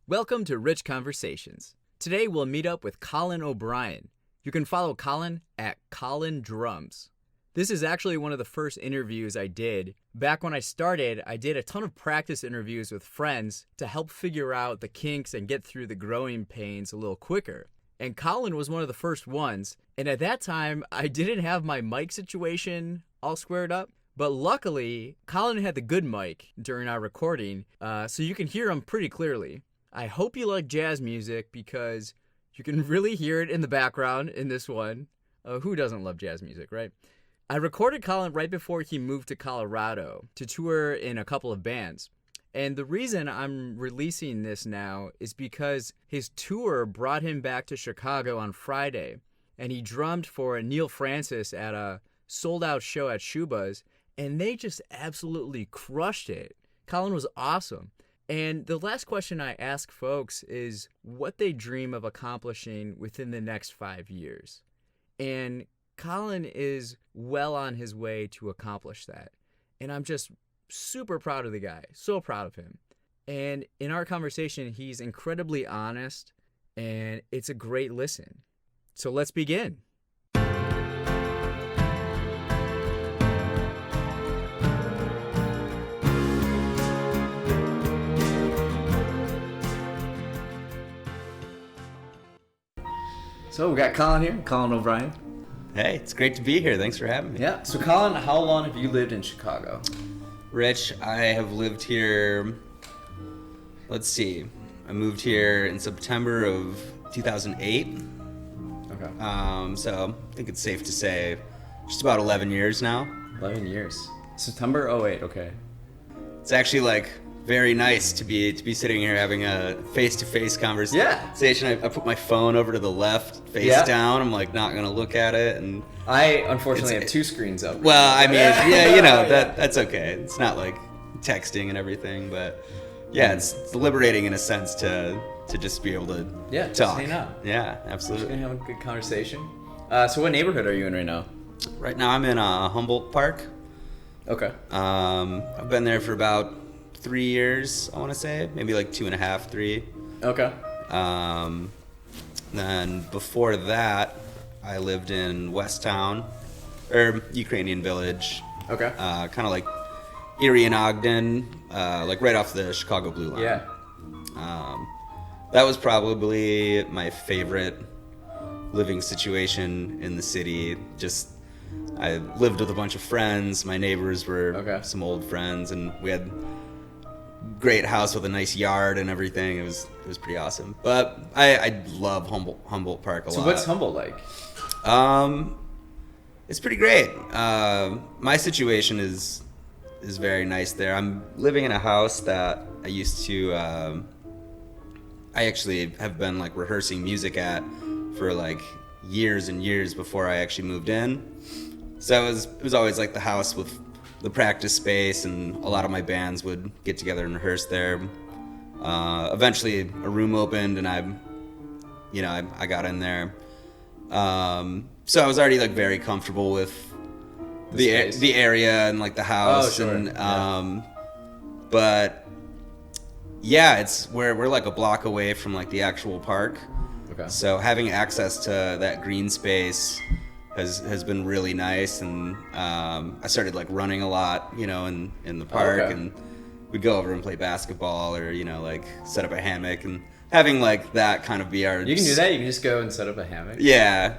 Welcome to Rich Conversations. Today we'll meet up with Collin O'Brien. You can follow Collin at Collin Drums. This is actually one of the first interviews I did. Back when I started, I did a ton of practice interviews with friends to help figure out the kinks and get through the growing pains a little quicker. And Collin was one of the first ones. And at that time, I didn't have my mic situation all squared up. But luckily, Collin had the good mic during our recording, so you can hear him pretty clearly. I hope you like jazz music because you can really hear it in the background in this one. Who doesn't love jazz music, right? I recorded Collin right before he moved to Colorado to tour in a couple of bands. And the reason I'm releasing this now is because his tour brought him back to Chicago on Friday, and he drummed for Neil Francis at a sold-out show at Shuba's, and they just absolutely crushed it. Collin was awesome. And the last question I ask folks is what they dream of accomplishing within the next 5 years. And Collin is well on his way to accomplish that. And I'm just super proud of the guy, so proud of him. And in our conversation, he's incredibly honest, and it's a great listen. So let's begin. So we got Collin here, Collin O'Brien. Hey, it's great to be here. Thanks for having me. Yeah. So Collin, how long have you lived in Chicago? Rich, I have lived here, let's see, I moved here in September of 2008. Okay. So I think it's safe to say just about 11 years now. 11 years. September 08, okay. It's actually like very nice to be sitting here having a face-to-face conversation. Yeah. I put my phone over to the left, face down. I'm like not gonna look at it, and I unfortunately have two screens up. well, I mean, yeah, you know that's okay. It's not like texting and everything, but yeah, it's liberating in a sense to just be able to talk. Hang out. Yeah, absolutely. Just gonna have a good conversation. So what neighborhood are you in right now? Right now, I'm in Humboldt Park. Okay. I've been there for about 3 years, I want to say, maybe like 2.5, 3. Okay. Then before that, I lived in Westtown, or Ukrainian Village. Okay. Kind of like Erie and Ogden, like right off the Chicago Blue Line. Yeah. That was probably my favorite living situation in the city. Just, I lived with a bunch of friends. My neighbors were some old friends, and we had great house with a nice yard and everything. It was pretty awesome. But I love Humboldt Park a lot. So what's Humboldt like? It's pretty great. My situation is very nice there. I'm living in a house that I used to I actually have been like rehearsing music at for like years and years before I actually moved in. So it was always like the house with the practice space, and a lot of my bands would get together and rehearse there. Eventually a room opened, and I got in there. So I was already like very comfortable with the area and like the house. Oh, sure. And but yeah, we're like a block away from like the actual park. Okay. So having access to that green space has been really nice, and I started like running a lot, in the park, and we'd go over and play basketball, or like set up a hammock, and having like that kind of be our. You can do that. You can just go and set up a hammock. Yeah.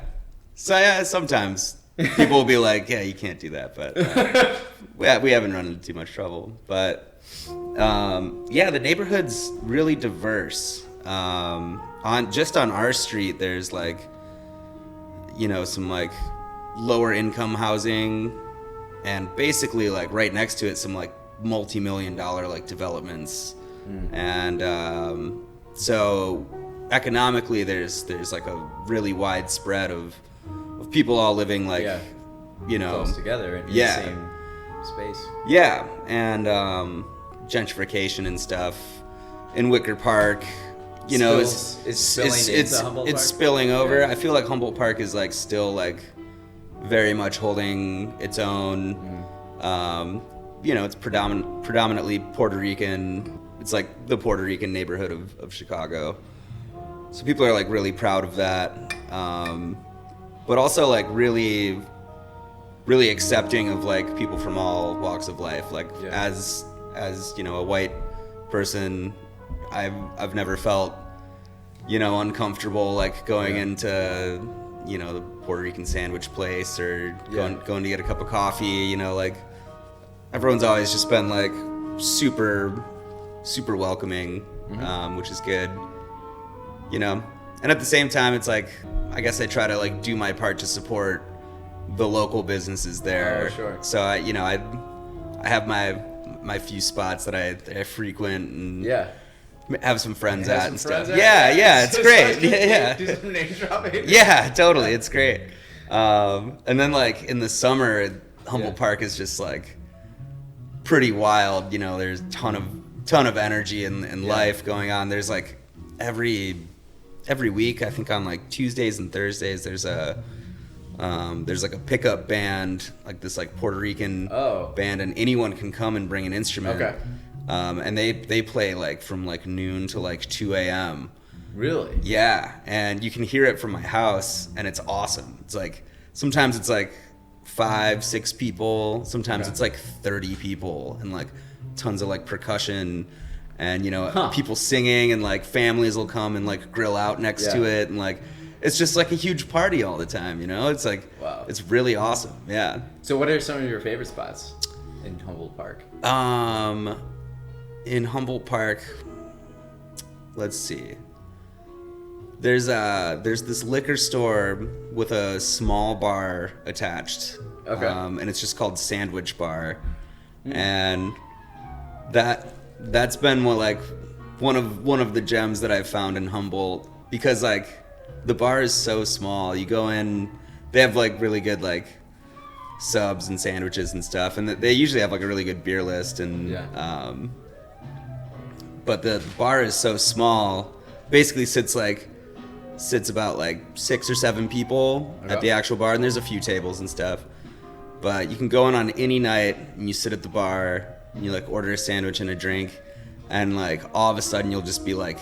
So yeah, sometimes people will be like, "Yeah, you can't do that," but we haven't run into too much trouble. But yeah, the neighborhood's really diverse. On our street, there's like, some like lower income housing, and basically like right next to it, some like multi-million-dollar like developments. And so economically there's like a really wide spread of people all living like, close together in the same space. Yeah. And gentrification and stuff in Wicker Park, it's spilling into Humboldt Park? It's spilling over. I feel like Humboldt Park is like still like very much holding its own. It's predominantly Puerto Rican. It's like the Puerto Rican neighborhood of Chicago. So people are like really proud of that. But also like really, really accepting of like people from all walks of life. Like as you know, a white person, I've never felt, you know, uncomfortable like going into, you know, the Puerto Rican sandwich place or going to get a cup of coffee. You know, like everyone's always just been like super welcoming, which is good. You know, and at the same time, it's like, I guess I try to like do my part to support the local businesses there. Oh, sure. So I have my few spots that I frequent and have some friends at and stuff. Yeah, it's great. Do some name dropping. Yeah, totally, it's great. And then like in the summer, Humboldt Park is just like pretty wild. You know, there's a ton of energy and life going on. There's like every week, I think on like Tuesdays and Thursdays, there's like a pickup band, like this like Puerto Rican band, and anyone can come and bring an instrument. Okay. And they play like from like noon to like 2 a.m. Really? Yeah, and you can hear it from my house, and it's awesome. It's like sometimes it's like 5-6 people, sometimes it's like 30 people, and like tons of like percussion. And, you know, people singing, and like families will come and like grill out next to it. And like, it's just like a huge party all the time, you know? It's like, it's really awesome. Yeah. So what are some of your favorite spots in Humboldt Park? In Humboldt Park, let's see. There's this liquor store with a small bar attached. Okay. And it's just called Sandwich Bar. And that's been one of the gems that I've found in Humboldt, because like the bar is so small. You go in, they have like really good like subs and sandwiches and stuff, and they usually have like a really good beer list, and but the bar is so small, basically sits about like 6 or 7 people at the actual bar, and there's a few tables and stuff, but you can go in on any night and you sit at the bar. You like order a sandwich and a drink, and like all of a sudden you'll just be like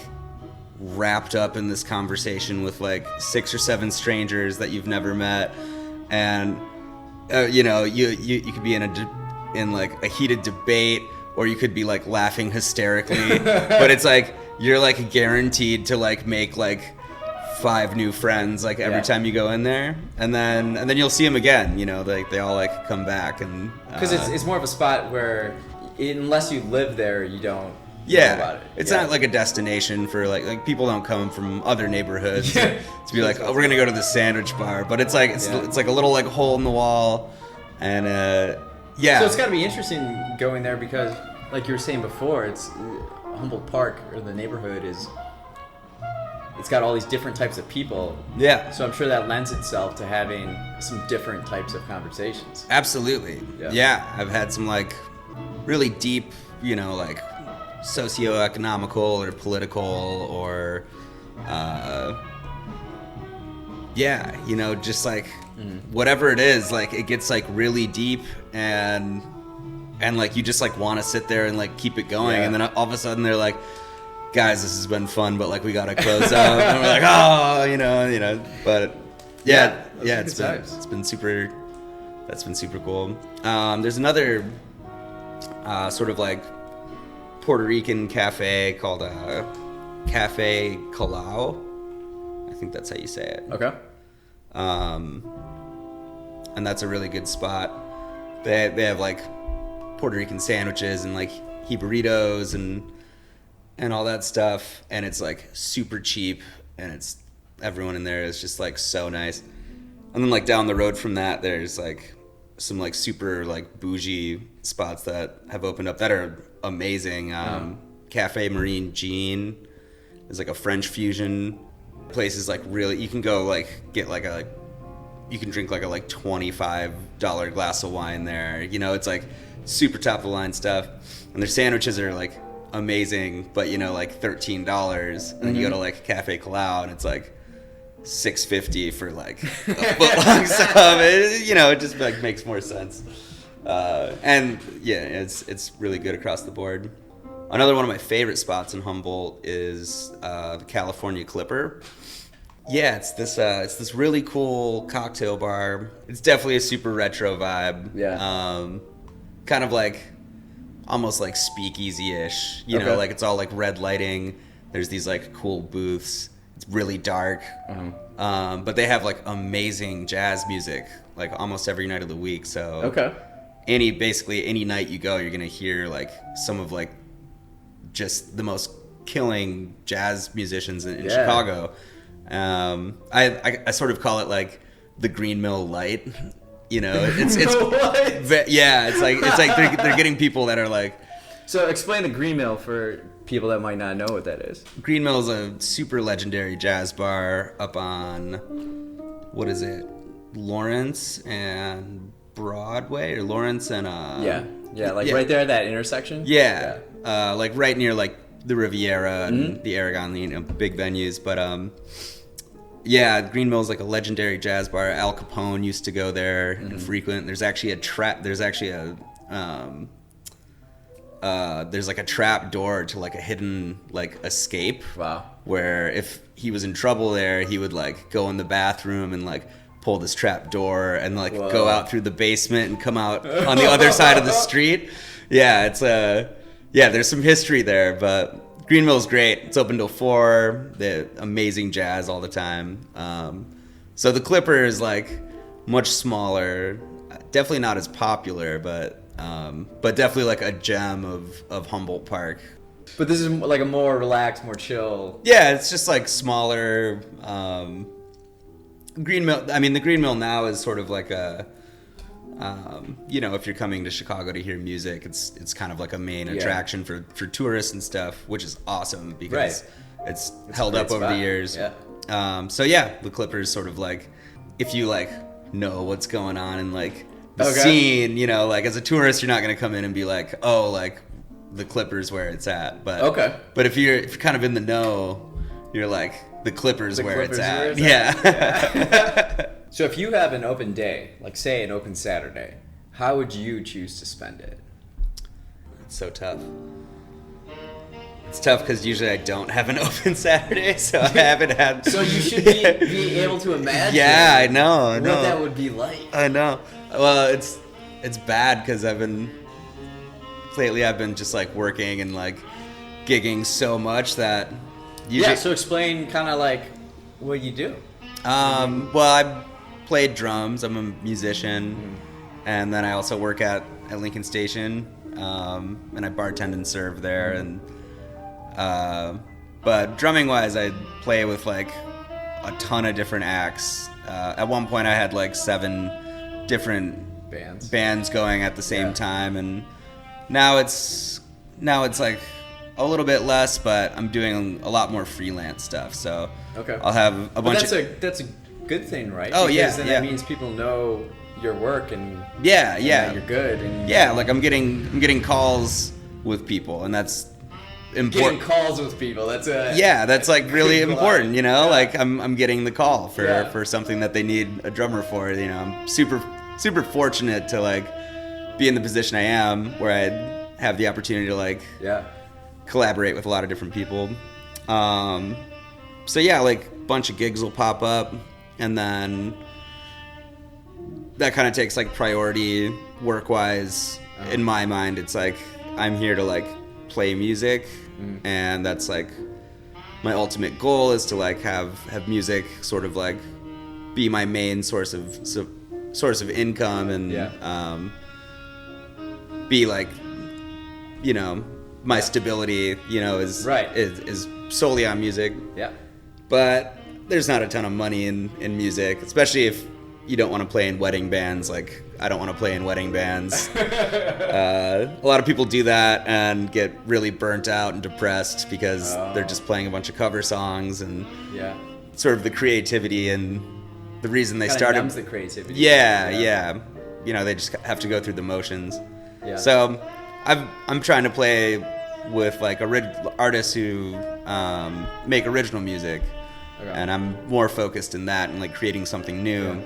wrapped up in this conversation with like 6 or 7 strangers that you've never met, and you know, you could be in like a heated debate, or you could be like laughing hysterically, but it's like you're like guaranteed to like make like 5 new friends like every time you go in there, and then you'll see them again. You know, like they all like come back, and because it's more of a spot where, unless you live there, you don't know about it. It's not like a destination for like people don't come from other neighborhoods to be like, oh, we're gonna go to the Sandwich Bar, but it's like it's like a little like hole in the wall, and So it's got to be interesting going there, because like you were saying before, it's Humboldt Park, or the neighborhood it's got all these different types of people. Yeah. So I'm sure that lends itself to having some different types of conversations. Absolutely. Yeah. I've had some like really deep, you know, like socioeconomical or political or you know, just like whatever it is, like it gets like really deep, and like you just like want to sit there and like keep it going, and then all of a sudden they're like, guys, this has been fun, but like we gotta close up, and we're like, oh, you know, but it's been super. That's been super cool. There's another sort of like Puerto Rican cafe called Cafe Collin. I think that's how you say it. Okay. And that's a really good spot. They have like Puerto Rican sandwiches and like burritos and all that stuff, and it's like super cheap, and it's everyone in there is just like so nice. And then like down the road from that, there's like some like super like bougie spots that have opened up that are amazing. Cafe Marine Jean is like a French fusion place. Is like really, you can go like get like you can drink like a like $25 glass of wine there. You know, it's like super top of the line stuff, and their sandwiches are like amazing, but you know, like $13, and then you go to like Cafe Collin, and it's like $6.50 for like a foot long stuff. You know, it just like makes more sense. And yeah, it's really good across the board. Another one of my favorite spots in Humboldt is the California Clipper. Yeah, it's this really cool cocktail bar. It's definitely a super retro vibe. Yeah. Kind of like almost like speakeasy-ish. You know, like it's all like red lighting. There's these like cool booths. It's really dark. But they have like amazing jazz music like almost every night of the week. So basically any night you go, you're gonna hear like some of like just the most killing jazz musicians in Chicago. I sort of call it like the Green Mill Light. You know, it's yeah, it's like they're getting people that are like. So explain the Green Mill for people that might not know what that is. Green Mill is a super legendary jazz bar up on, what is it, Lawrence and Broadway, or Lawrence and right there at that intersection. Like right near like the Riviera and the Aragon, you know, big venues. But Green Mill is like a legendary jazz bar. Al Capone used to go there and frequent. There's actually a there's like a trap door to like a hidden like escape. Wow. Where if he was in trouble there, he would like go in the bathroom and like pull this trap door and like go out through the basement and come out on the other side of the street. Yeah, it's there's some history there, but Green Mill's great. It's open till 4. The amazing jazz all the time. So the Clipper is like much smaller, definitely not as popular, but definitely like a gem of Humboldt Park. But this is like a more relaxed, more chill. Yeah, it's just like smaller. Green Mill. I mean, the Green Mill now is sort of like a, you know, if you're coming to Chicago to hear music, it's kind of like a main attraction for tourists and stuff, which is awesome because it's held up over the years. Yeah. The Clipper is sort of like, if you like know what's going on and like the scene, you know, like as a tourist, you're not gonna come in and be like, oh, like the Clipper's where it's at. But But if you're kind of in the know, you're like, the Clipper's where it's at. Yeah. So if you have an open day, like say an open Saturday, how would you choose to spend it? It's so tough. It's tough because usually I don't have an open Saturday, so I haven't had. So you should be able to imagine. Yeah, I know. What that would be like. I know. Well, it's bad because lately I've been just like working and like gigging so much that. Usually, so explain kind of like what you do. Well, I played drums. I'm a musician, and then I also work at Lincoln Station, and I bartend and serve there. And but drumming wise, I play with like a ton of different acts. At one point, I had like 7 different bands going at the same time, and now it's like a little bit less, but I'm doing a lot more freelance stuff. So I'll have a bunch. That's a good thing, right? Oh, because then that means people know your work and that you're good. And like I'm getting calls with people, and that's important. Getting calls with people. That's that's like really important. You know, like I'm getting the call for something that they need a drummer for. You know, I'm super fortunate to like be in the position I am, where I have the opportunity to like collaborate with a lot of different people. Like a bunch of gigs will pop up, and then that kind of takes like priority work wise. In my mind, it's like I'm here to like play music, and that's like my ultimate goal is to like have music sort of like be my main source of income, and be like, you know, my stability, you know, is solely on music. Yeah. But there's not a ton of money in music, especially if you don't want to play in wedding bands. Like, I don't want to play in wedding bands. A lot of people do that and get really burnt out and depressed because they're just playing a bunch of cover songs, and sort of the creativity and the reason they started. Numbs the creativity. Yeah. You know, they just have to go through the motions. Yeah. So I'm trying to play with like artists who make original music, and I'm more focused in that and like creating something new.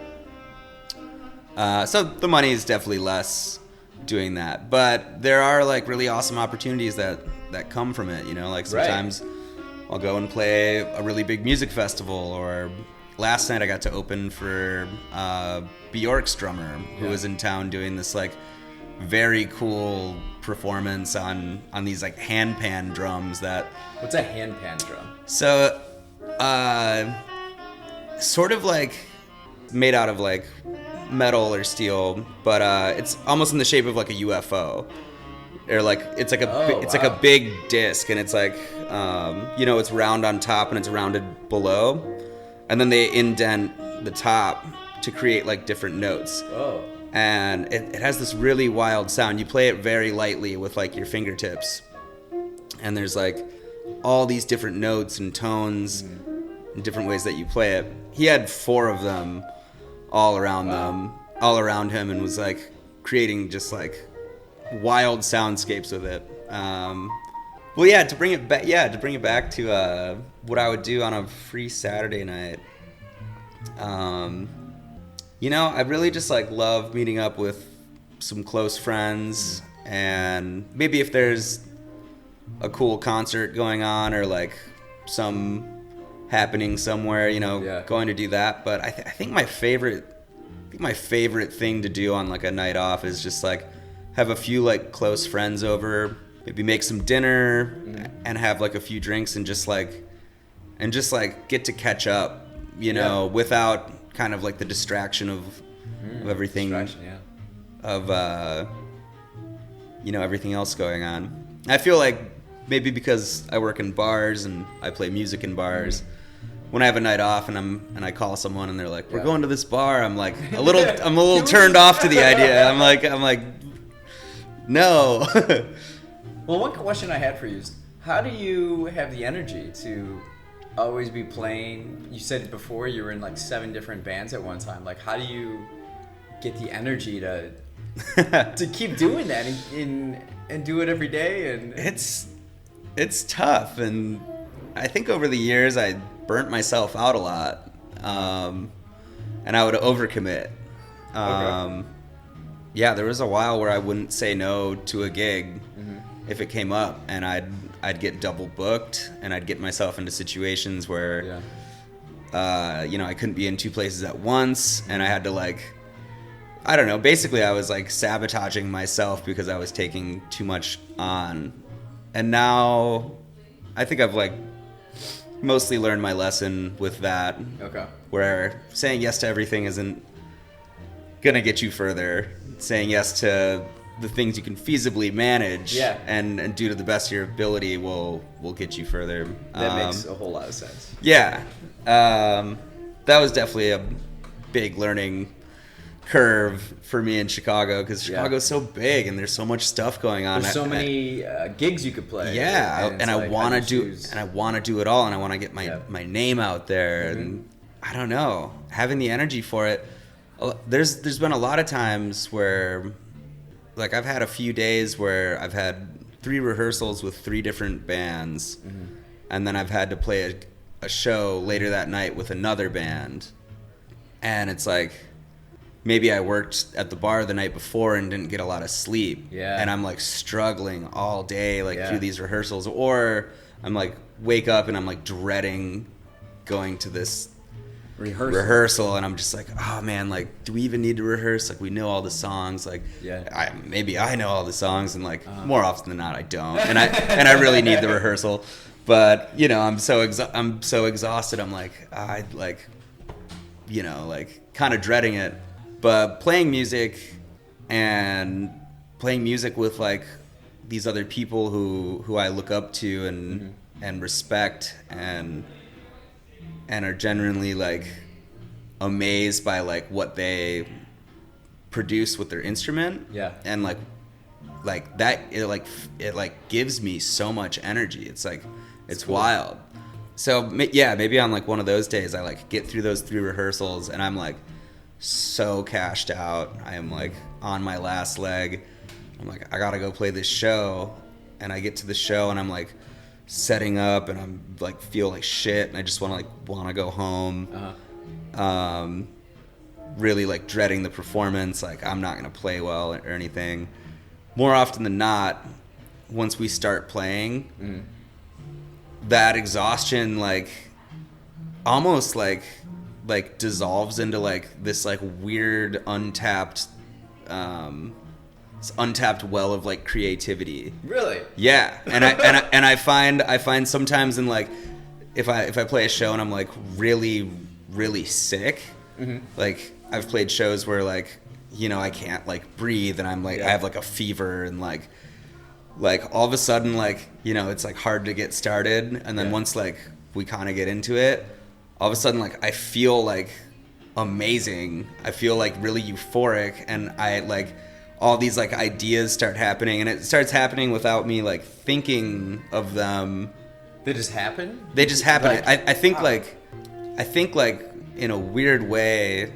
So the money is definitely less doing that, but there are like really awesome opportunities that that come from it, you know, like sometimes I'll go and play a really big music festival, or last night I got to open for Bjork's drummer who was in town doing this like very cool performance on these like hand pan drums that. What's a hand pan drum? So sort of like made out of like metal or steel, but it's almost in the shape of like a UFO, or like it's like like a big disc, and it's like you know, it's round on top and it's rounded below, and then they indent the top to create like different notes. And it has this really wild sound. You play it very lightly with like your fingertips, and there's like all these different notes and tones and different ways that you play it. He had 4 of them all around him, and was like creating just like wild soundscapes with it. Well, yeah, to bring it back to what I would do on a free Saturday night. You know, I really just like love meeting up with some close friends, and maybe if there's a cool concert going on or like some happening somewhere, you know, going to do that. But I think my favorite thing to do on like a night off is just like have a few like close friends over, maybe make some dinner and have like a few drinks and just like get to catch up, you know, without kind of like the distraction of everything, of you know, everything else going on. I feel like maybe because I work in bars and I play music in bars, when I have a night off and I call someone and they're like, we're going to this bar, I'm like I'm a little turned off to the idea. I'm like no. Well, one question I had for you is, how do you have the energy to always be playing? You said before you were in like 7 different bands at one time. Like, how do you get the energy to keep doing that and do it every day? And it's tough, and I think over the years I burnt myself out a lot, and I would overcommit. Yeah, there was a while where I wouldn't say no to a gig if it came up, and I'd get double booked, and I'd get myself into situations where you know, I couldn't be in 2 places at once, and I had to like, I don't know, basically I was like sabotaging myself because I was taking too much on. And now I think I've like mostly learned my lesson with that. Where saying yes to everything isn't gonna get you further. Saying yes to the things you can feasibly manage and do to the best of your ability will get you further. That makes a whole lot of sense. Yeah. That was definitely a big learning curve for me in Chicago, because Chicago's so big and there's so much stuff going on. There's so many gigs you could play. And I want to do it all, and I want to get my name out there, and I don't know, having the energy for it. There's been a lot of times where, like, I've had a few days where I've had 3 rehearsals with 3 different bands, and then I've had to play a show later that night with another band, and it's like, maybe I worked at the bar the night before and didn't get a lot of sleep. And I'm like struggling all day, like through these rehearsals. Or I'm like, wake up and I'm like dreading going to this rehearsal. And I'm just like, oh man, like, do we even need to rehearse? Like, we know all the songs. Like, maybe I know all the songs, and like more often than not, I don't. And I really need the rehearsal. But you know, I'm so exhausted. I'm like, you know, like kind of dreading it. But playing music with like these other people who I look up to and respect and are genuinely like amazed by like what they produce with their instrument. And like that, it gives me so much energy. It's like, it's cool. Wild. So maybe on like one of those days I like get through those 3 rehearsals and I'm like so cashed out. I am like on my last leg. I'm like, I gotta go play this show. And I get to the show and I'm like setting up and I'm like feel like shit and I just want to go home. Really like dreading the performance, like I'm not gonna play well or anything. More often than not, once we start playing, that exhaustion like almost like dissolves into like this like weird untapped well of like creativity. Really? Yeah. And I find sometimes in like if I play a show and I'm like really sick, like I've played shows where like, you know, I can't like breathe and I'm like I have like a fever and like all of a sudden like, you know, it's like hard to get started, and then once like we kind of get into it, all of a sudden like I feel like amazing. I feel like really euphoric, and I like all these like ideas start happening, and it starts happening without me like thinking of them. They just happen? They just happen. Like, I think like in a weird way,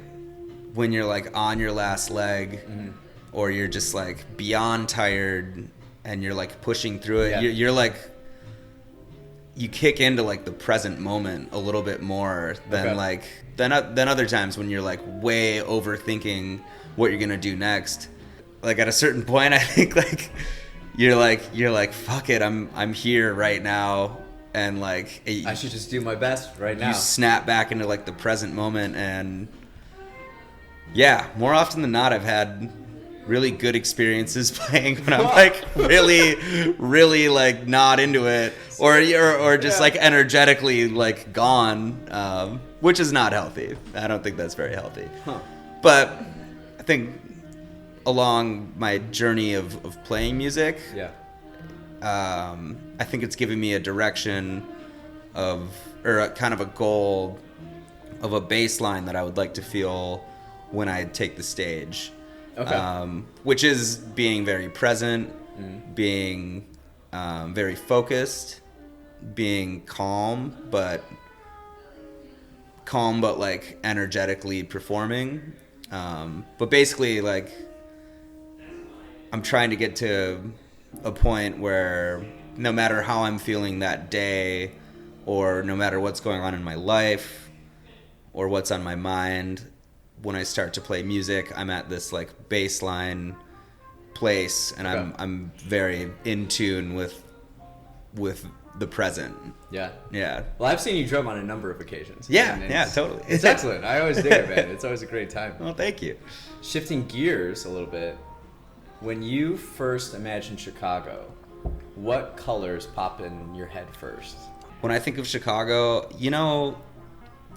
when you're like on your last leg, or you're just like beyond tired and you're like pushing through it, you're like, you kick into like the present moment a little bit more than like than other times when you're like way overthinking what you're gonna do next. Like at a certain point, I think like you're like fuck it, I'm here right now, and like I should just do my best right now. You snap back into like the present moment, and yeah, more often than not, I've had really good experiences playing when I'm like really like not into it, or just like energetically like gone, which is not healthy. I don't think that's very healthy. But I think along my journey of playing music, I think it's given me a direction or a kind of a goal of a baseline that I would like to feel when I take the stage. Which is being very present, being very focused, being calm, but like energetically performing. But basically, like, I'm trying to get to a point where no matter how I'm feeling that day, or no matter what's going on in my life, or what's on my mind, when I start to play music, I'm at this like baseline place, and I'm very in tune with the present. Yeah. Well, I've seen you drum on a number of occasions. Yeah, totally. It's excellent. I always dig it, man. It's always a great time. Well, thank you. Shifting gears a little bit, when you first imagined Chicago, what colors pop in your head first? When I think of Chicago, you know,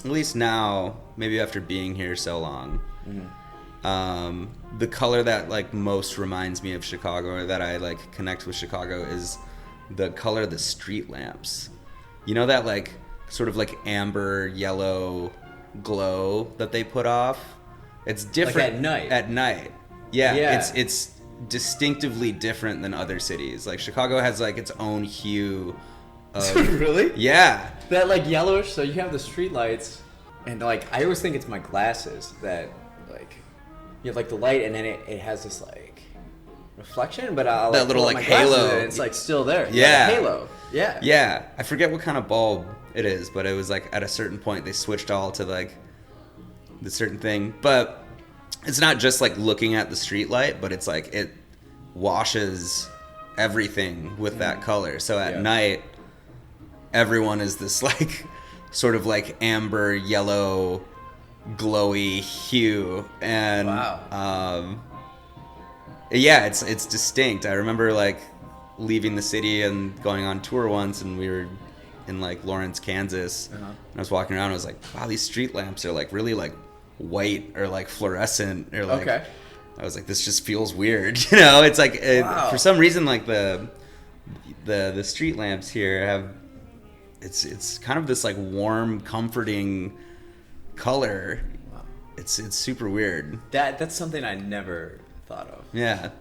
at least now, maybe after being here so long, the color that like most reminds me of Chicago, or that I like connect with Chicago, is the color of the street lamps. You know, that like sort of like amber yellow glow that they put off? It's different. Like at night? At night. Yeah. It's distinctively different than other cities. Like Chicago has like its own hue of, Really? Yeah. That like yellowish, so you have the street lights, and like I always think it's my glasses that like you have like the light, and then it has this like reflection, but I'll that like, little pull like up my glasses halo. and it's like still there. Yeah. The halo. Yeah. Yeah. I forget what kind of bulb it is, but it was like at a certain point they switched all to like the certain thing. But it's not just like looking at the street light, but it's like it washes everything with that color. So at night, everyone is this like sort of like amber yellow glowy hue, and yeah, it's distinct. I remember like leaving the city and going on tour once, and we were in like Lawrence, Kansas, and I was walking around, I was like, wow, these street lamps are like really like white or like fluorescent, or like I was like, this just feels weird, you know. It's like for some reason like the street lamps here have it's kind of this like warm, comforting color. It's super weird. That's something I never thought of. Yeah.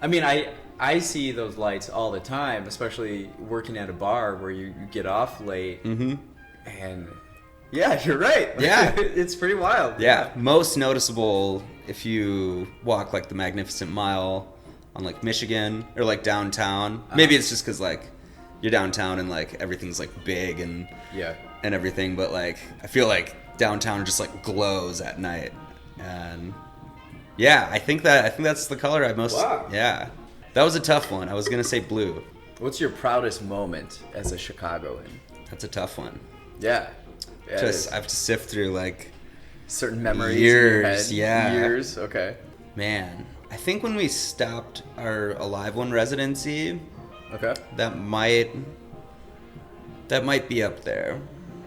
I mean, I see those lights all the time, especially working at a bar where you get off late. And yeah, you're right. Yeah. It's pretty wild. Yeah. Most noticeable if you walk like the Magnificent Mile on like Michigan or like downtown. Maybe it's just because like you're downtown and like everything's like big and everything, but like I feel like downtown just like glows at night. And yeah, I think that's the color I most. Yeah, that was a tough one. I was gonna say blue. What's your proudest moment as a Chicagoan? That's a tough one. Yeah. Yeah, Just I have to sift through like certain memories years. in your head. Yeah. Years. Okay. Man, I think when we stopped our Alive One residency, Okay. that might be up there,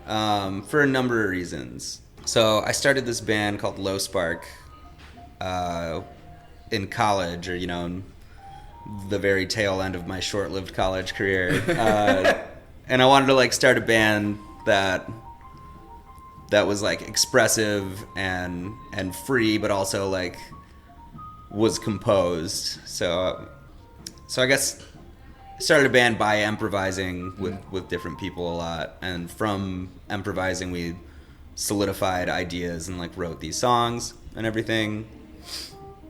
for a number of reasons. So I started this band called Low Spark in college, or in the very tail end of my short-lived college career, and I wanted to like start a band that was like expressive and free, but also like was composed. So I guess I started a band by improvising with different people a lot, and from improvising we solidified ideas and like wrote these songs and everything.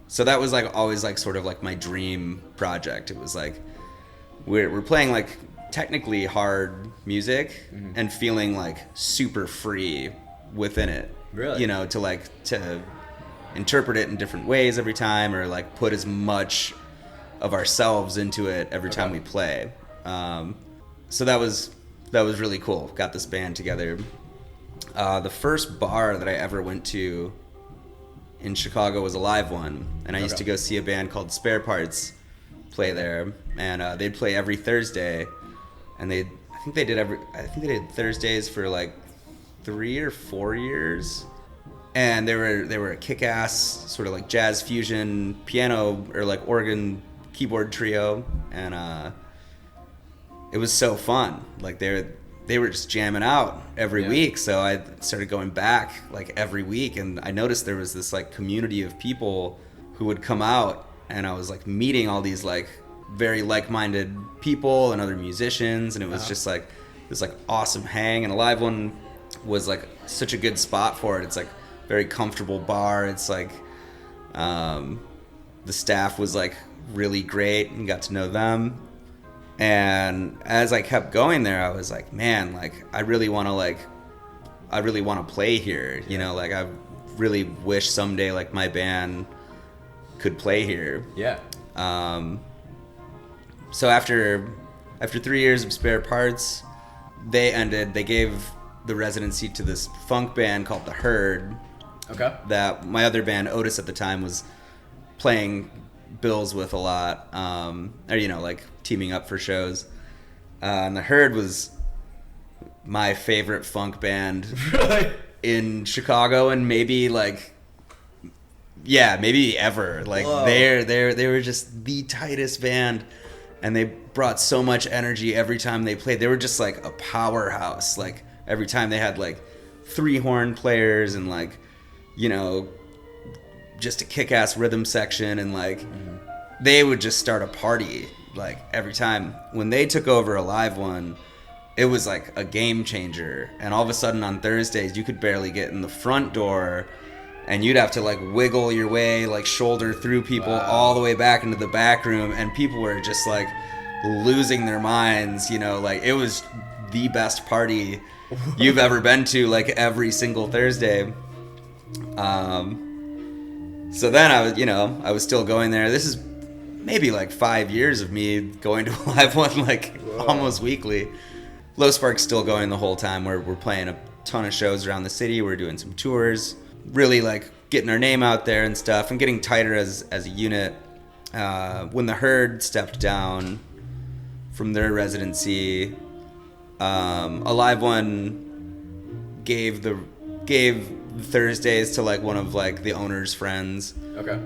So that was like always like sort of like my dream project. It was like we're playing like technically hard music and feeling like super free within it. Really? To interpret it in different ways every time, or like put as much of ourselves into it every time we play. So that was really cool. Got this band together. The first bar that I ever went to in Chicago was a live one, and I used to go see a band called Spare Parts play there, and they'd play every Thursday, and I think they did Thursdays for like 3 or 4 years, and they were a kick-ass sort of like jazz fusion piano or like organ keyboard trio, and it was so fun. Like they were just jamming out every week, so I started going back like every week, and I noticed there was this like community of people who would come out, and I was like meeting all these like very like-minded people and other musicians, and it was just like this like awesome hang. And a live one was like such a good spot for it. It's like very comfortable bar. It's like the staff was like really great, and got to know them. And as I kept going there, I was like, man, like I really want to play here. Like I really wish someday like my band could play here. Yeah. So after 3 years of Spare Parts, they gave the residency to this funk band called The Herd. Okay. That my other band, Otis, at the time was playing bills with a lot, or like teaming up for shows. And The Herd was my favorite funk band Really? in Chicago, and maybe ever. Like Whoa. they were just the tightest band, and they brought so much energy every time they played. They were just like a powerhouse. Like every time they had like 3 horn players, and like just a kick-ass rhythm section, and like they would just start a party like every time. When they took over a live one, it was like a game changer, and all of a sudden on Thursdays you could barely get in the front door, and you'd have to like wiggle your way, like shoulder through people all the way back into the back room, and people were just like losing their minds. Like it was the best party you've ever been to, like every single Thursday. So then I was still going there. This is maybe like 5 years of me going to a live one like almost weekly. Low Spark's still going the whole time. We're playing a ton of shows around the city. We're doing some tours, really like getting our name out there and stuff, and getting tighter as a unit. When The Herd stepped down from their residency, a live one gave Thursdays to like one of like the owner's friends,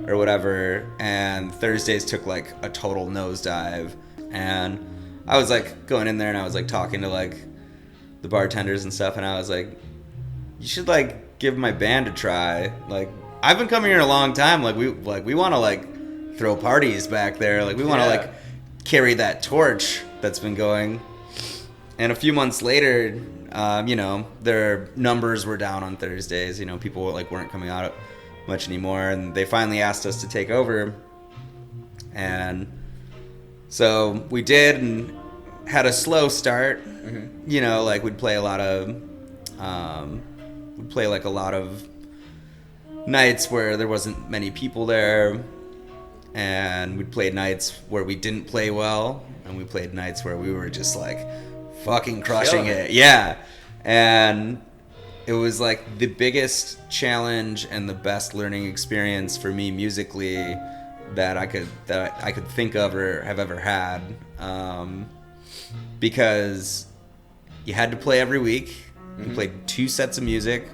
or whatever, and Thursdays took like a total nosedive. And I was like going in there, and I was like talking to like the bartenders and stuff, and I was like, you should like give my band a try. Like I've been coming here a long time. Like we want to like throw parties back there. Like we want to like carry that torch that's been going. And a few months later, their numbers were down on Thursdays. People like weren't coming out much anymore, and they finally asked us to take over. And so we did, and had a slow start. Like we'd play a lot of nights where there wasn't many people there. and we played nights where we didn't play well, and we played nights where we were just like fucking crushing it. Yeah. And it was like the biggest challenge and the best learning experience for me musically that I could think of or have ever had, because you had to play every week. You played 2 sets of music,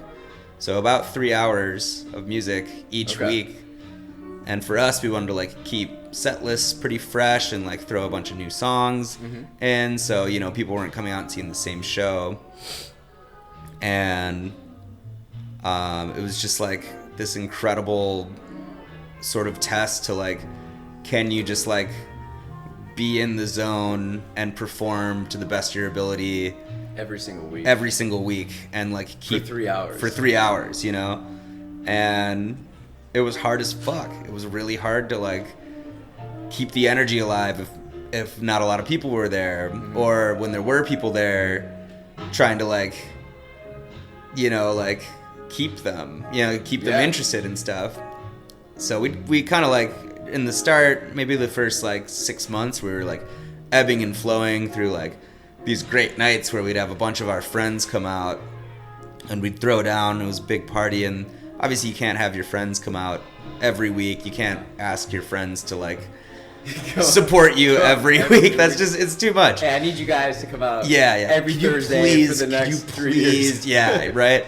so about 3 hours of music each week. And for us, we wanted to like keep set lists pretty fresh and like throw a bunch of new songs. And so, you know, people weren't coming out and seeing the same show. And it was just like this incredible sort of test to like, can you just like be in the zone and perform to the best of your ability every single week and like keep for 3 hours, you know? And it was hard as fuck. It was really hard to like keep the energy alive if not a lot of people were there, or when there were people there, trying to like, you know, like keep them interested and stuff. So we kind of like, in the start, maybe the first like 6 months, we were like ebbing and flowing through like these great nights where we'd have a bunch of our friends come out and we'd throw down. It was a big party, and obviously you can't have your friends come out every week. You can't ask your friends to like support you every week. That's just, it's too much. Hey, I need you guys to come out every Thursday for the next 3 years. Yeah, right.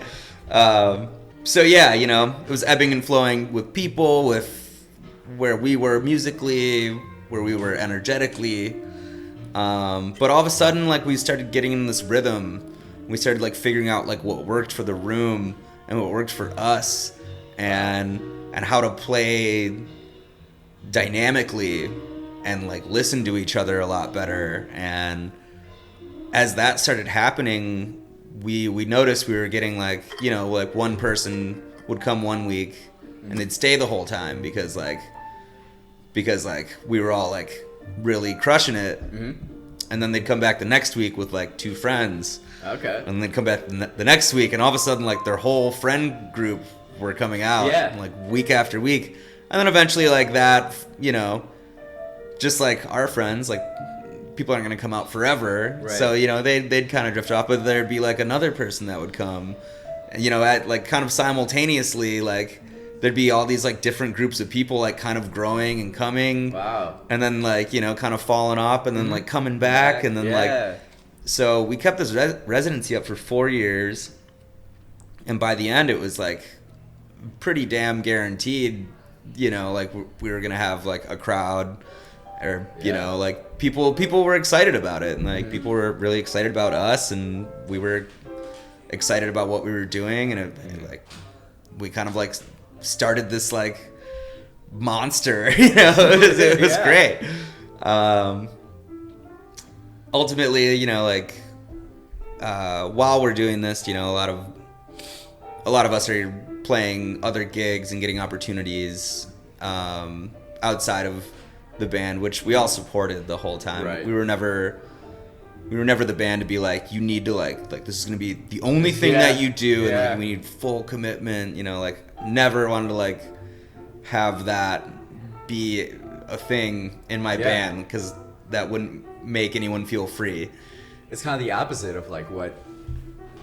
So yeah, you know, it was ebbing and flowing with people, with where we were musically, where we were energetically. But all of a sudden, like, we started getting in this rhythm. We started like figuring out like what worked for the room and what worked for us, and how to play dynamically and like listen to each other a lot better. And as that started happening, we noticed we were getting like, you know, like one person would come one week and they'd stay the whole time because we were all like really crushing it. And then they'd come back the next week with like 2 friends. Okay. And they'd come back the next week, and all of a sudden like their whole friend group were coming out like week after week. And then eventually like that, you know, just like our friends, like people aren't going to come out forever. Right. So, you know, they'd kind of drift off, but there'd be like another person that would come, you know, at like kind of simultaneously, like there'd be all these like different groups of people like kind of growing and coming. Wow. And then like, you know, kind of falling off and then like coming back. And then like, so we kept this residency up for 4 years. And by the end, it was like pretty damn guaranteed, you know, like we were going to have like a crowd, or, you know, like people were excited about it, and like people were really excited about us, and we were excited about what we were doing. And it like, we kind of like started this like monster, you know. It was great. Ultimately, you know, like while we're doing this, you know, a lot of us are playing other gigs and getting opportunities outside of the band, which we all supported the whole time. Right. We were never the band to be like, you need to like this is gonna be the only thing that you do, and like, we need full commitment, you know. Like, never wanted to like have that be a thing in my band, because that wouldn't make anyone feel free. It's kind of the opposite of like what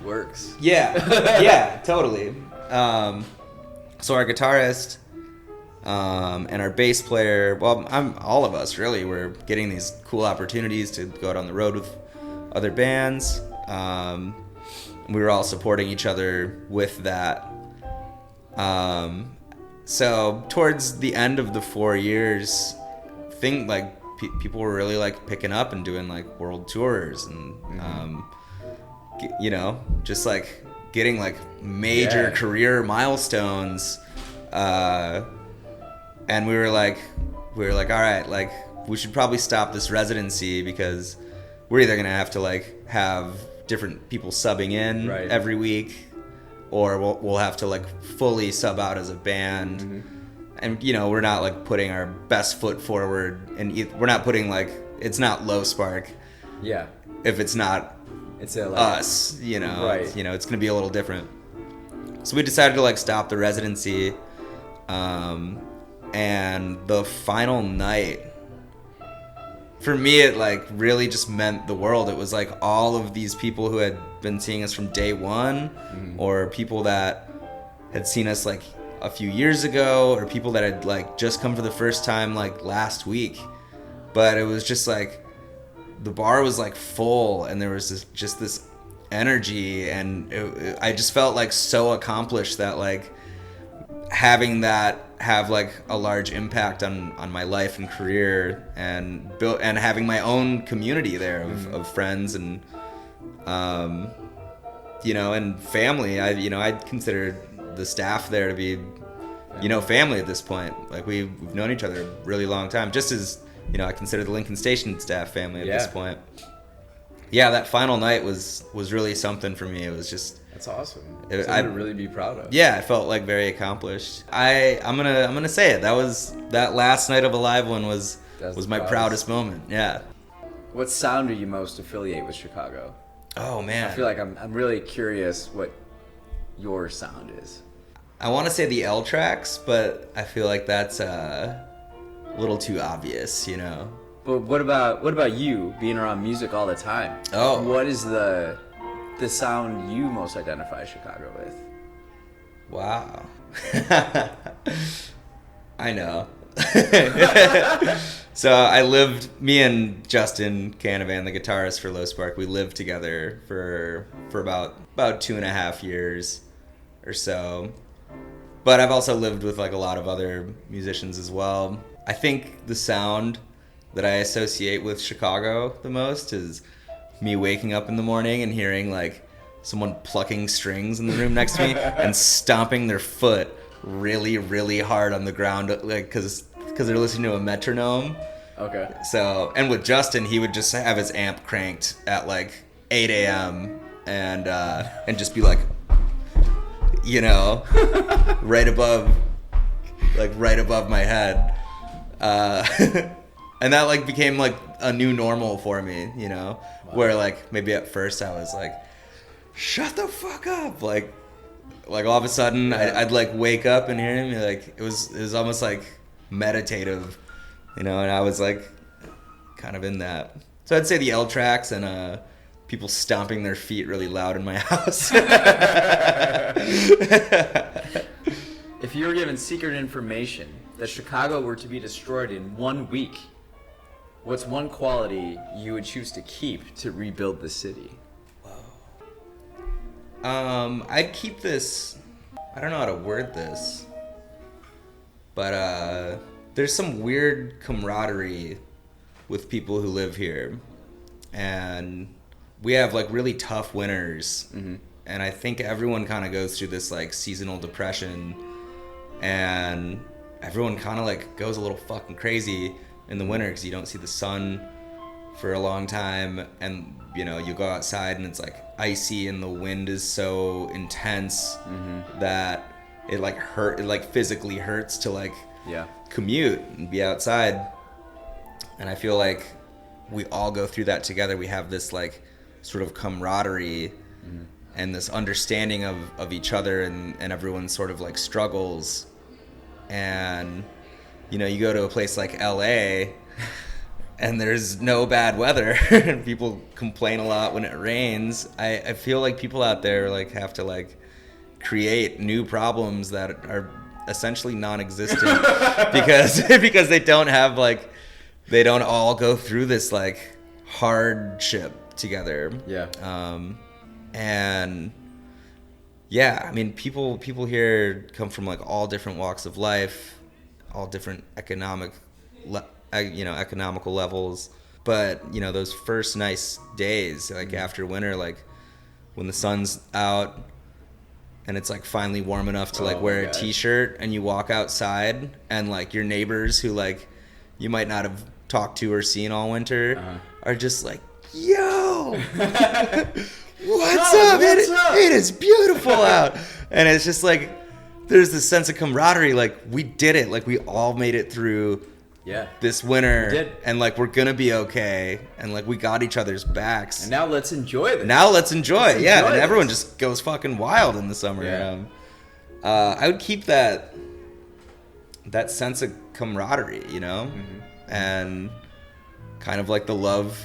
works. Yeah, totally. So our guitarist and our bass player, well, all of us really, were getting these cool opportunities to go out on the road with other bands. We were all supporting each other with that. So towards the end of the 4 years, people were really like picking up and doing like world tours, and you know, just like getting like major career milestones. And we were like, all right, like we should probably stop this residency, because we're either gonna have to like have different people subbing in every week, or we'll have to like fully sub out as a band. And, you know, we're not like putting our best foot forward, and we're not putting like, it's not Low Spark. Yeah. If it's not us, you know, you know, it's gonna be a little different. So we decided to like stop the residency, and And the final night, for me, it like really just meant the world. It was like all of these people who had been seeing us from day one, or people that had seen us like a few years ago, or people that had like just come for the first time like last week. But it was just like the bar was like full, and there was just this energy, and I just felt like so accomplished that like having that have like a large impact on my life and career, and having my own community there of friends and and family. I'd considered the staff there to be family at this point. Like we've known each other a really long time, just as I consider the Lincoln Station staff family at this point. Yeah, that final night was really something for me. It was just, that's awesome. Something to really be proud of. Yeah, I felt like very accomplished. I'm gonna say it. That last night of Alive One was my proudest moment. Yeah. What sound do you most affiliate with Chicago? Oh man, I feel like I'm really curious what your sound is. I want to say the L tracks, but I feel like that's a little too obvious, But what about you being around music all the time? Oh, what is the sound you most identify Chicago with? Wow. I know. So me and Justin Canavan, the guitarist for Low Spark, we lived together for about 2.5 years or so. But I've also lived with like a lot of other musicians as well. I think the sound that I associate with Chicago the most is me waking up in the morning and hearing like someone plucking strings in the room next to me and stomping their foot really, really hard on the ground, like because they're listening to a metronome. Okay. So, and with Justin, he would just have his amp cranked at like 8 a.m. and just be like, right above my head. And that like became like a new normal for me, Wow. Where like maybe at first I was like, shut the fuck up, like all of a sudden I'd like wake up and hear him, like it was almost like meditative, and I was like kind of in that. So I'd say the L tracks and people stomping their feet really loud in my house. If you were given secret information that Chicago were to be destroyed in 1 week, what's one quality you would choose to keep to rebuild the city? I'd keep this, I don't know how to word this, but there's some weird camaraderie with people who live here, and we have like really tough winters, and I think everyone kind of goes through this like seasonal depression, and everyone kind of like goes a little fucking crazy in the winter because you don't see the sun for a long time, and you go outside and it's like icy and the wind is so intense that it physically hurts to like commute and be outside. And I feel like we all go through that together. We have this like sort of camaraderie and this understanding of each other and everyone's sort of like struggles. And you go to a place like LA and there's no bad weather and people complain a lot when it rains. I feel like people out there like have to like create new problems that are essentially non-existent because they don't have like, they don't all go through this like hardship together. And yeah, I mean, people here come from like all different walks of life, all different economical levels. But those first nice days, like after winter, like when the sun's out and it's like finally warm enough to like wear a t-shirt and you walk outside and like your neighbors who like you might not have talked to or seen all winter are just like, yo, what's up? It is beautiful out. And it's just like there's this sense of camaraderie, like we did it, like we all made it through this winter, and like we're gonna be okay, and like we got each other's backs, and now let's enjoy this. And everyone just goes fucking wild in the summer. I would keep that that sense of camaraderie, you know, and kind of like the love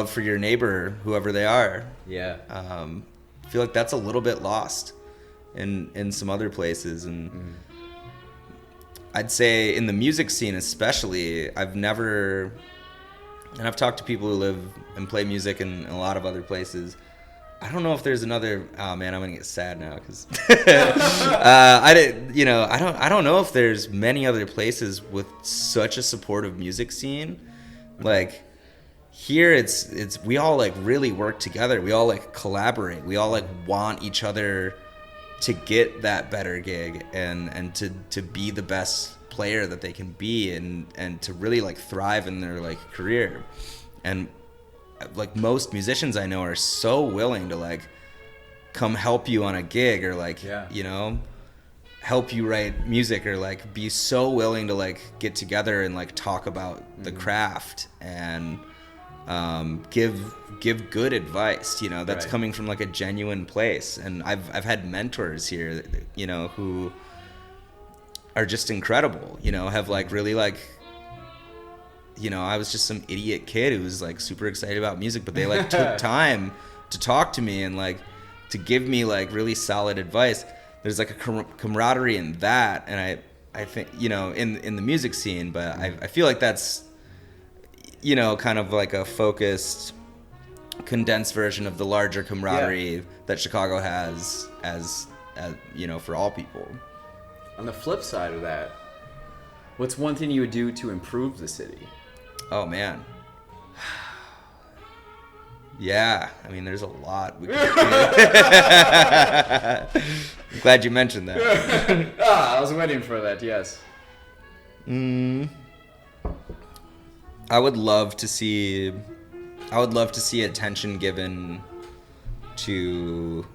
for your neighbor, whoever they are. Yeah. I feel like that's a little bit lost in some other places, and I'd say in the music scene especially, I've talked to people who live and play music in a lot of other places. I don't know if there's another. Oh man, I'm gonna get sad now because I don't know if there's many other places with such a supportive music scene. Like here, it's we all like really work together. We all like collaborate. We all like want each other to get that better gig and to be the best player that they can be and to really like thrive in their like career. And like most musicians I know are so willing to like come help you on a gig or like you know, help you write music or like be so willing to like get together and like talk about the craft and give good advice, you know, that's coming from like a genuine place. And I've had mentors here, you know, who are just incredible, you know, have like really like, you know, I was just some idiot kid who was like super excited about music, but they like took time to talk to me and like to give me like really solid advice. There's like a camaraderie in that, and I think, you know, in the music scene, but I feel like that's, you know, kind of like a focused, condensed version of the larger camaraderie that Chicago has as you know, for all people. On the flip side of that, what's one thing you would do to improve the city? Oh man. Yeah, I mean, there's a lot we could do. I'm glad you mentioned that. I was waiting for that, yes. I would love to see attention given to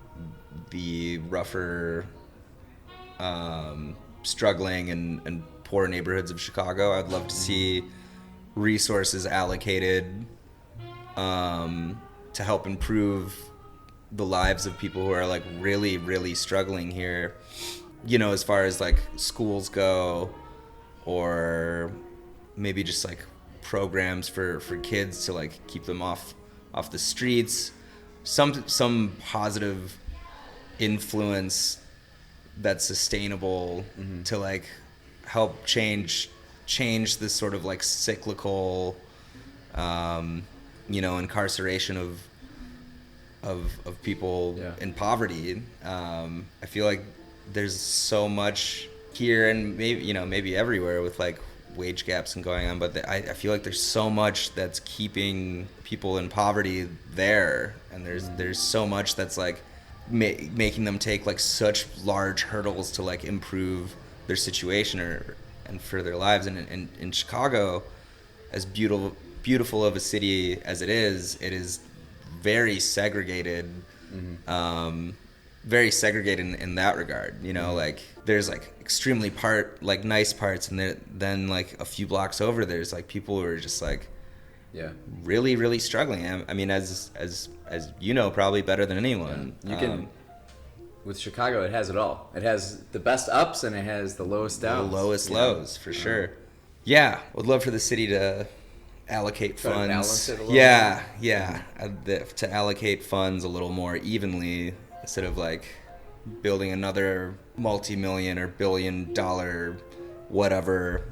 the rougher, struggling and poor neighborhoods of Chicago. I'd love to see resources allocated to help improve the lives of people who are like really, really struggling here, you know, as far as like schools go, or maybe just like programs for kids to like keep them off the streets, some positive influence that's sustainable to like help change this sort of like cyclical you know, incarceration of people in poverty. I feel like there's so much here, and maybe everywhere, with like wage gaps and going on, but I feel like there's so much that's keeping people in poverty there, and there's so much that's like making them take like such large hurdles to like improve their situation and for their lives. And in Chicago, as beautiful of a city as it is very segregated. Very segregated in that regard, you know. Like there's like extremely nice parts, and then like a few blocks over there's like people who are just like really, really struggling. I mean, as you know, probably better than anyone. You can with Chicago, it has it all. It has the best ups and it has the lowest downs. The lowest lows, for sure. Yeah, would love for the city to allocate Try funds. to balance it a little bit. To allocate funds a little more evenly, instead of like building another multi-million or billion-dollar whatever,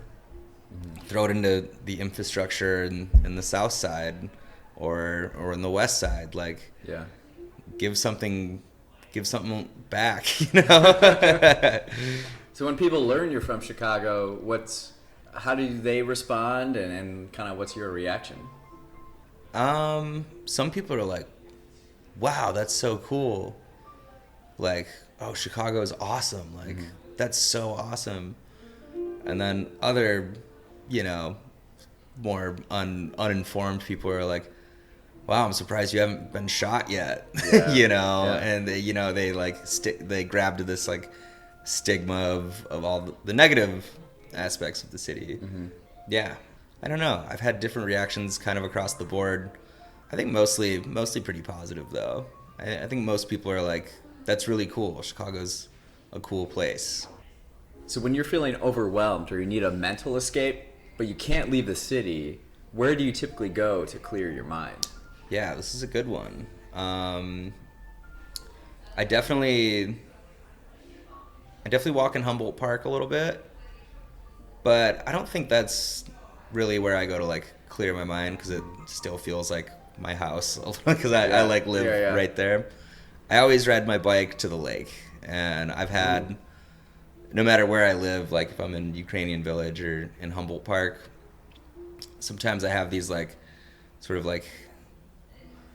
throw it into the infrastructure in the south side or in the west side. Like, give something back, you know. So when people learn you're from Chicago, how do they respond, and kind of what's your reaction? Some people are like, wow, that's so cool. Like, oh, Chicago is awesome. Like, that's so awesome. And then other, you know, more uninformed people are like, wow, I'm surprised you haven't been shot yet. You know, and they like they grab to this like stigma of all the negative aspects of the city. I don't know, I've had different reactions kind of across the board. I think mostly pretty positive though. I think most people are like, that's really cool, Chicago's a cool place. So when you're feeling overwhelmed or you need a mental escape, but you can't leave the city, where do you typically go to clear your mind? Yeah, this is a good one. I definitely walk in Humboldt Park a little bit, but I don't think that's really where I go to like clear my mind, because it still feels like my house because I like live right there. I always ride my bike to the lake, and I've had, no matter where I live, like if I'm in Ukrainian Village or in Humboldt Park, sometimes I have these like sort of like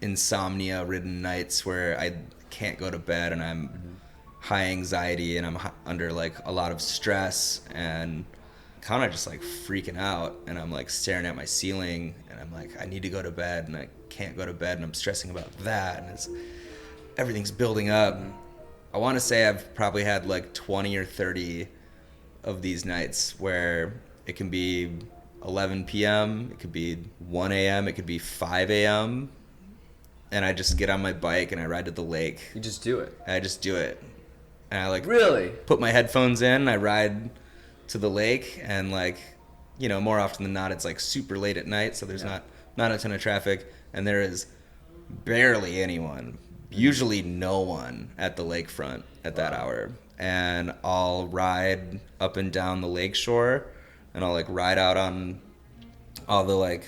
insomnia ridden nights where I can't go to bed, and I'm high anxiety, and I'm under like a lot of stress, and kind of just like freaking out, and I'm like staring at my ceiling, and I'm like, I need to go to bed, and I can't go to bed, and I'm stressing about that, and everything's building up. I want to say I've probably had like 20 or 30 of these nights where it can be 11 p.m., it could be 1 a.m., it could be 5 a.m., and I just get on my bike and I ride to the lake. You just do it. I just do it. And I like really put my headphones in, I ride to the lake, and like, you know, more often than not it's like super late at night, so there's not a ton of traffic, and there is barely anyone, usually no one at the lakefront at that hour. And I'll ride up and down the lake shore, and I'll like ride out on all the like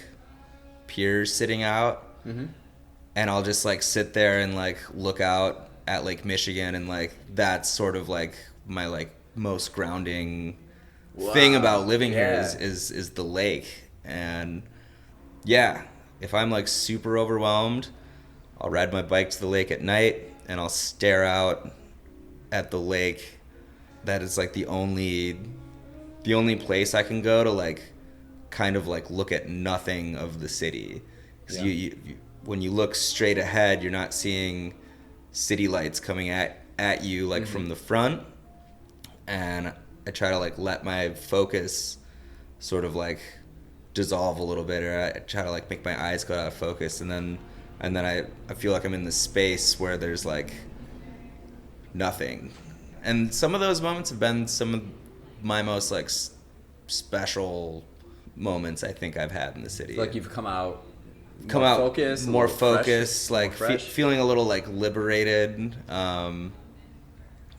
piers sitting out, and I'll just like sit there and like look out at Lake Michigan, and like that's sort of like my like most grounding thing about living here is the lake. And yeah, if I'm like super overwhelmed, I'll ride my bike to the lake at night, and I'll stare out at the lake. That is like the only place I can go to like kind of like look at nothing of the city. 'Cause you when you look straight ahead, you're not seeing city lights coming at you like from the front. And I try to like let my focus sort of like dissolve a little bit, or I try to like make my eyes go out of focus, and then I feel like I'm in this space where there's like nothing. And some of those moments have been some of my most like special moments I think I've had in the city. Like you've come out focused, more focused, like fresh. feeling a little like liberated.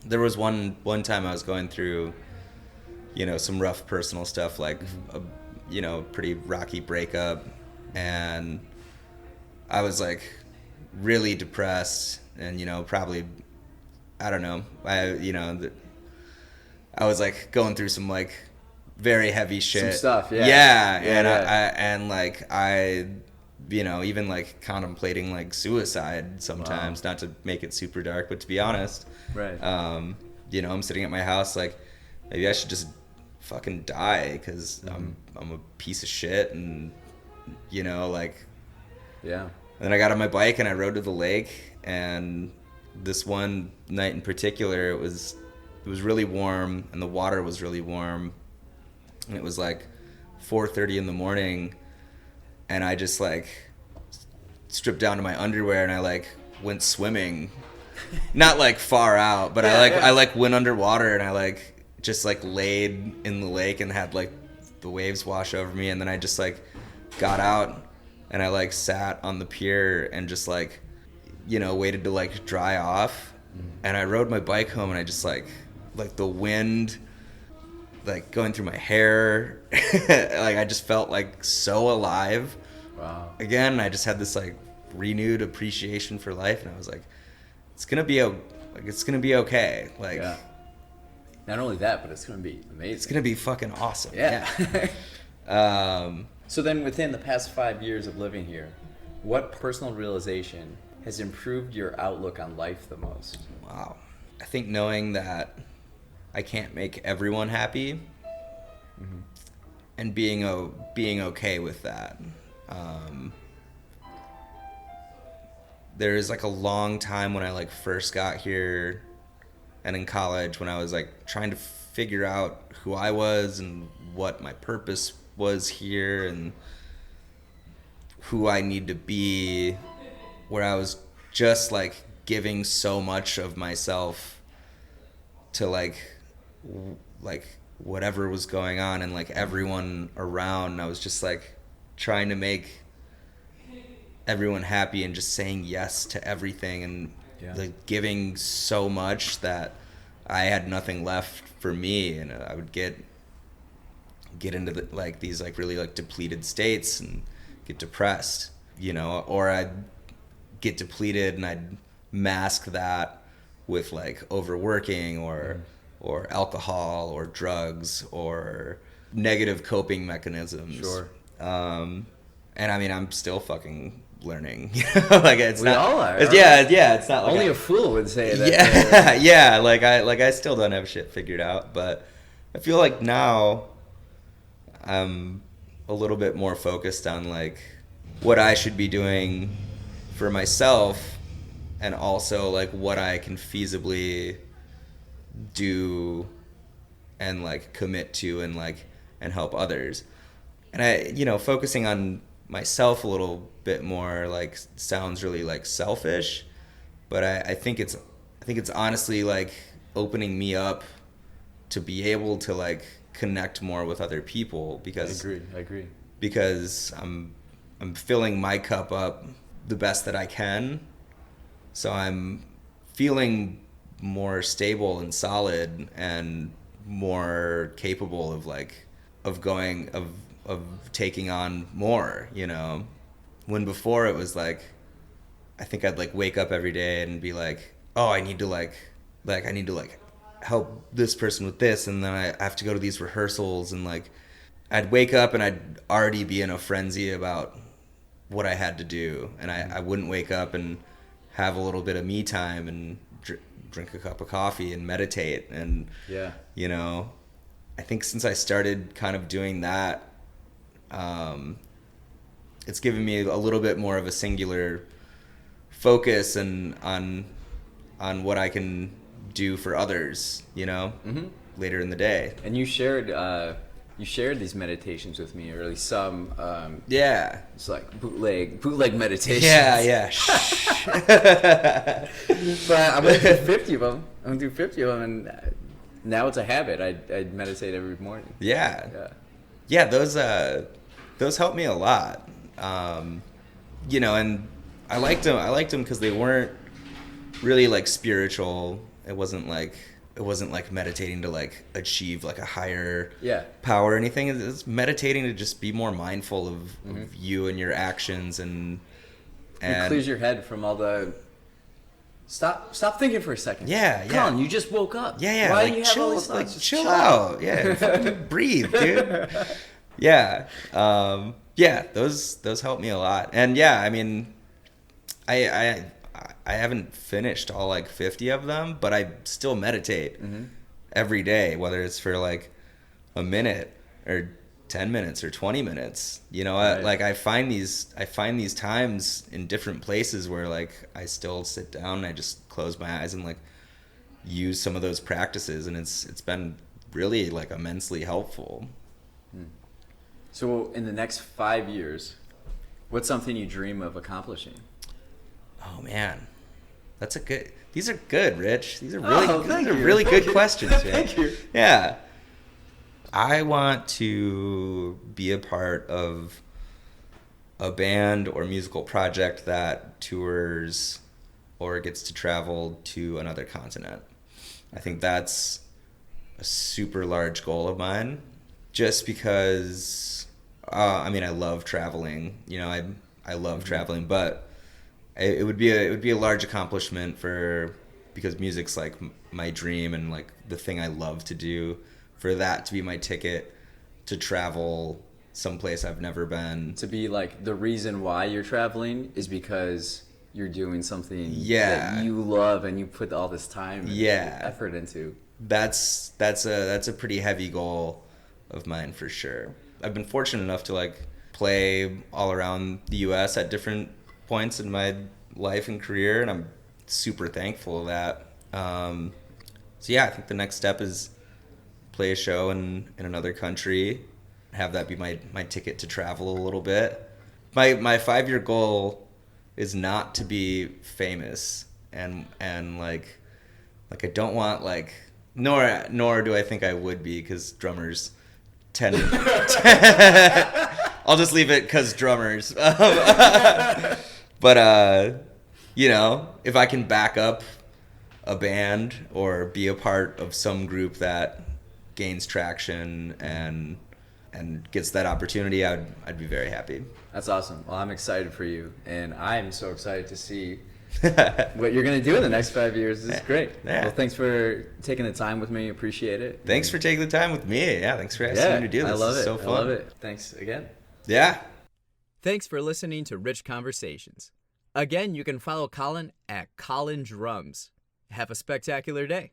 There was one time I was going through, you know, some rough personal stuff, like a, you know, pretty rocky breakup, and I was like really depressed, and you know, probably, I don't know, I was like going through some like very heavy shit, some stuff, I you know, even like contemplating like suicide sometimes. Not to make it super dark, but to be honest, you know, I'm sitting at my house like, maybe I should just fucking die, because I'm a piece of shit, and you know, like, and then I got on my bike and I rode to the lake, and this one night in particular, it was really warm, and the water was really warm, and it was like 4:30 in the morning, and I just like stripped down to my underwear, and I like went swimming, not like far out, but I like went underwater, and I like just like laid in the lake and had like the waves wash over me, and then I just like got out, and I like sat on the pier and just like, you know, waited to like dry off, and I rode my bike home, and I just like the wind like going through my hair, like I just felt like so alive. Again, I just had this like renewed appreciation for life, and I was like, it's gonna be okay. Like, not only that, but it's gonna be amazing. It's gonna be fucking awesome. So then, within the past 5 years of living here, what personal realization has improved your outlook on life the most? Wow. I think knowing that I can't make everyone happy, and being okay with that. There is like a long time when I like first got here and in college, when I was like trying to figure out who I was and what my purpose was here and who I need to be, where I was just like giving so much of myself to like like whatever was going on and like everyone around. And I was just like trying to make everyone happy and just saying yes to everything and like giving so much that I had nothing left for me, and I would get into like these like really like depleted states and get depressed, you know, or I'd get depleted and I'd mask that with like overworking or alcohol or drugs or negative coping mechanisms. Sure. And I mean, I'm still fucking learning. Like it's We not, all are. yeah, it's not like Only a fool would say that. Yeah, yeah. Like I still don't have shit figured out, but I feel like now I'm a little bit more focused on like what I should be doing for myself, and also like what I can feasibly do and like commit to and like and help others. And I, you know, focusing on myself a little bit more like sounds really like selfish, but I think it's honestly like opening me up to be able to like connect more with other people, because I agree. Because I'm filling my cup up the best that I can, so I'm feeling more stable and solid and more capable of like of taking on more, you know. When before it was like I think I'd like wake up every day and be like, oh, I need to help this person with this, and then I have to go to these rehearsals, and like I'd wake up and I'd already be in a frenzy about what I had to do, and I wouldn't wake up and have a little bit of me time and drink a cup of coffee and meditate. And you know, I think since I started kind of doing that, it's given me a little bit more of a singular focus and on what I can do for others, you know, later in the day. And you shared these meditations with me, or at least some. Yeah. It's like bootleg meditations. Yeah. But I'm gonna do 50 of them. And now it's a habit. I meditate every morning. Yeah. Those helped me a lot. You know, and I liked them because they weren't really like spiritual. It wasn't like meditating to like achieve like a higher power or anything. It's meditating to just be more mindful of you and your actions, and it clears your head from all the stop thinking for a second. Yeah. Collin, you just woke up. Yeah. Why like, do you have chill, all these thoughts? like chill out. Yeah, fucking breathe, dude. Yeah. Those helped me a lot. And yeah, I mean, I haven't finished all like 50 of them, but I still meditate every day, whether it's for like a minute or 10 minutes or 20 minutes. You know, Right. I find these times in different places where like I still sit down and I just close my eyes and like use some of those practices, and it's been really like immensely helpful. So in the next 5 years, what's something you dream of accomplishing? Oh man, these are good, Rich. These are Oh, really good questions, man. Thank you. Yeah. I want to be a part of a band or musical project that tours or gets to travel to another continent. I think that's a super large goal of mine, just because I mean, I love traveling. You know, I love traveling, but it would be a large accomplishment because music's like my dream and like the thing I love to do, for that to be my ticket to travel someplace I've never been. To be like the reason why you're traveling is because you're doing something that you love and you put all this time and effort into. That's a pretty heavy goal of mine for sure. I've been fortunate enough to like play all around the US at different points in my life and career, and I'm super thankful of that. So yeah, I think the next step is play a show in another country, have that be my ticket to travel a little bit. My 5-year goal is not to be famous, and like I don't want like Nor do I think I would be, because drummers tend. I'll just leave it because drummers. But if I can back up a band or be a part of some group that gains traction and gets that opportunity, I'd be very happy. That's awesome. Well, I'm excited for you, and I'm so excited to see what you're going to do in the next 5 years. This is great. Yeah. Well, thanks for taking the time with me. Appreciate it. Thanks for taking the time with me. Yeah, thanks for asking me to do this. I love This it. is so fun. I love it. Thanks again. Yeah. Thanks for listening to Rich Conversations. Again, you can follow Collin at Collin Drums. Have a spectacular day.